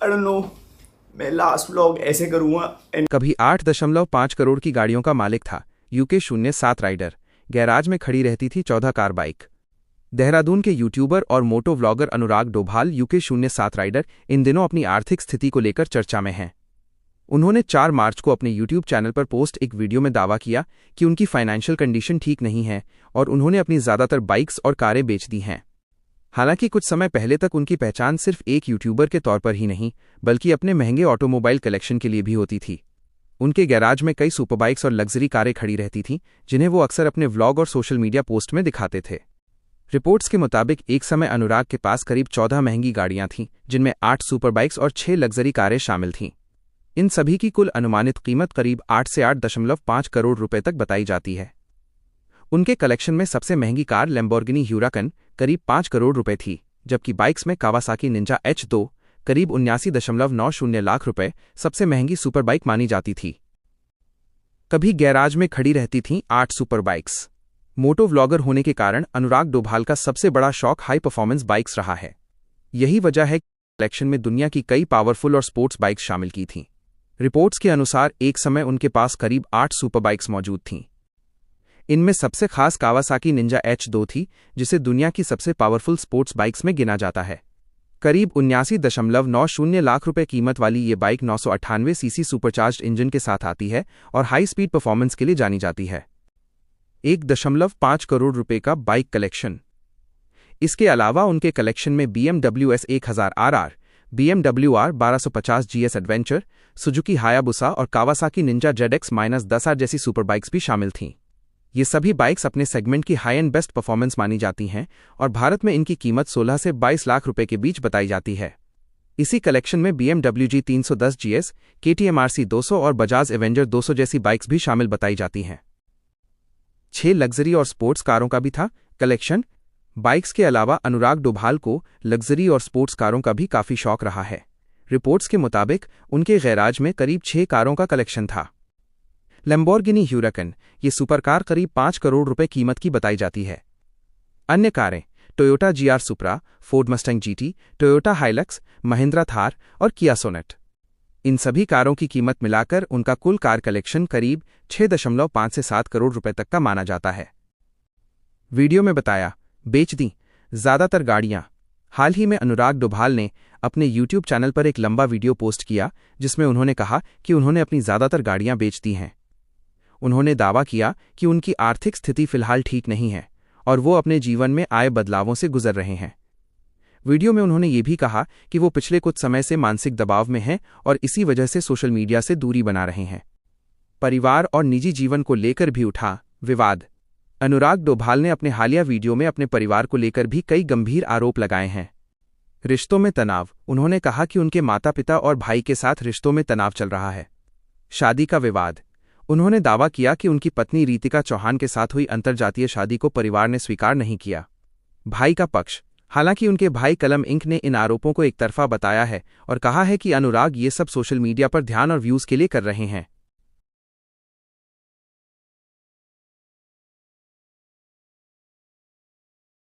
I don't know, मैं last vlog ऐसे करूँगा। कभी 8.5 करोड़ की गाड़ियों का मालिक था यूके 07 राइडर। गैराज में खड़ी रहती थी 14 कार बाइक। देहरादून के यूट्यूबर और मोटो व्लॉगर अनुराग डोभाल यूके 07 राइडर इन दिनों अपनी आर्थिक स्थिति को लेकर चर्चा में हैं। उन्होंने 4 मार्च को अपने यूट्यूब चैनल पर पोस्ट एक वीडियो में दावा किया कि उनकी फाइनेंशियल कंडीशन ठीक नहीं है और उन्होंने अपनी ज़्यादातर बाइक्स और कारें बेच दी हैं। हालांकि कुछ समय पहले तक उनकी पहचान सिर्फ एक यूट्यूबर के तौर पर ही नहीं बल्कि अपने महंगे ऑटोमोबाइल कलेक्शन के लिए भी होती थी। उनके गैराज में कई सुपरबाइक्स और लग्जरी कारें खड़ी रहती थीं जिन्हें वो अक्सर अपने व्लॉग और सोशल मीडिया पोस्ट में दिखाते थे। रिपोर्ट्स के मुताबिक एक समय अनुराग के पास करीब 14 महंगी गाड़ियां थीं जिनमें 8 सुपरबाइक्स और 6 लग्जरी कारें शामिल थीं। इन सभी की कुल अनुमानित कीमत करीब 8 से 8.5 करोड़ रुपए तक बताई जाती है। उनके कलेक्शन में सबसे महंगी कार लैम्बोर्गिनी ह्यूराकन करीब 5 करोड़ रुपए थी, जबकि बाइक्स में कावासाकी निंजा H2 करीब 79.90 लाख रुपए सबसे महंगी सुपर बाइक मानी जाती थी। कभी गैराज में खड़ी रहती थीं 8 सुपर बाइक्स। मोटो व्लॉगर होने के कारण अनुराग डोभाल का सबसे बड़ा शौक हाई परफॉर्मेंस बाइक्स रहा है। यही वजह है कि कलेक्शन में दुनिया की कई पावरफुल और स्पोर्ट्स बाइक्स शामिल की थीं। रिपोर्ट्स के अनुसार एक समय उनके पास करीब 8 सुपर बाइक्स मौजूद थीं। इनमें सबसे खास कावासाकी निंजा H2 थी, जिसे दुनिया की सबसे पावरफुल स्पोर्ट्स बाइक्स में गिना जाता है। करीब 79.90 लाख रुपए कीमत वाली ये बाइक 998 सीसी सुपरचार्ज्ड इंजन के साथ आती है और हाई स्पीड परफॉर्मेंस के लिए जानी जाती है। 1.5 करोड़ रुपए का बाइक कलेक्शन। इसके अलावा उनके कलेक्शन में BMW S1000 RR, BMW R1250 GS adventure, Suzuki Hayabusa और कावासाकी निंजा ZX-10R जैसी सुपरबाइक्स भी शामिल थीं। ये सभी बाइक्स अपने सेगमेंट की हाई एंड बेस्ट परफॉर्मेंस मानी जाती हैं और भारत में इनकी कीमत 16 से 22 लाख रुपए के बीच बताई जाती है। इसी कलेक्शन में BMW G310 GS, KTM RC 200 और बजाज एवेंजर 200 जैसी बाइक्स भी शामिल बताई जाती हैं। 6 लग्जरी और स्पोर्ट्स कारों का भी था कलेक्शन। बाइक्स के अलावा अनुराग डोभाल को लग्जरी और स्पोर्ट्स कारों का भी काफ़ी शौक रहा है। रिपोर्ट्स के मुताबिक उनके गैराज में करीब 6 कारों का कलेक्शन था। लैम्बोर्गिनी ह्यूराकन, ये सुपरकार करीब 5 करोड़ रुपए कीमत की बताई जाती है। अन्य कारें Toyota GR Supra, Ford Mustang GT, Toyota Hilux, Mahindra Thar और किया सोनेट। इन सभी कारों की कीमत मिलाकर उनका कुल कार कलेक्शन करीब 6.5 से 7 करोड़ रुपए तक का माना जाता है। वीडियो में बताया बेच दी ज़्यादातर गाड़ियां। हाल ही में अनुराग डोभाल ने अपने यूट्यूब चैनल पर एक लंबा वीडियो पोस्ट किया जिसमें उन्होंने कहा कि उन्होंने अपनी ज़्यादातर गाड़ियां बेच दी हैं। उन्होंने दावा किया कि उनकी आर्थिक स्थिति फिलहाल ठीक नहीं है और वो अपने जीवन में आए बदलावों से गुजर रहे हैं। वीडियो में उन्होंने ये भी कहा कि वो पिछले कुछ समय से मानसिक दबाव में हैं और इसी वजह से सोशल मीडिया से दूरी बना रहे हैं। परिवार और निजी जीवन को लेकर भी उठा विवाद। अनुराग डोभाल ने अपने हालिया वीडियो में अपने परिवार को लेकर भी कई गंभीर आरोप लगाए हैं। रिश्तों में तनाव। उन्होंने कहा कि उनके माता पिता और भाई के साथ रिश्तों में तनाव चल रहा है। शादी का विवाद। उन्होंने दावा किया कि उनकी पत्नी रीतिका चौहान के साथ हुई अंतर्जातीय शादी को परिवार ने स्वीकार नहीं किया। भाई का पक्ष। हालांकि उनके भाई कलम इंक ने इन आरोपों को एकतरफा बताया है और कहा है कि अनुराग ये सब सोशल मीडिया पर ध्यान और व्यूज के लिए कर रहे हैं।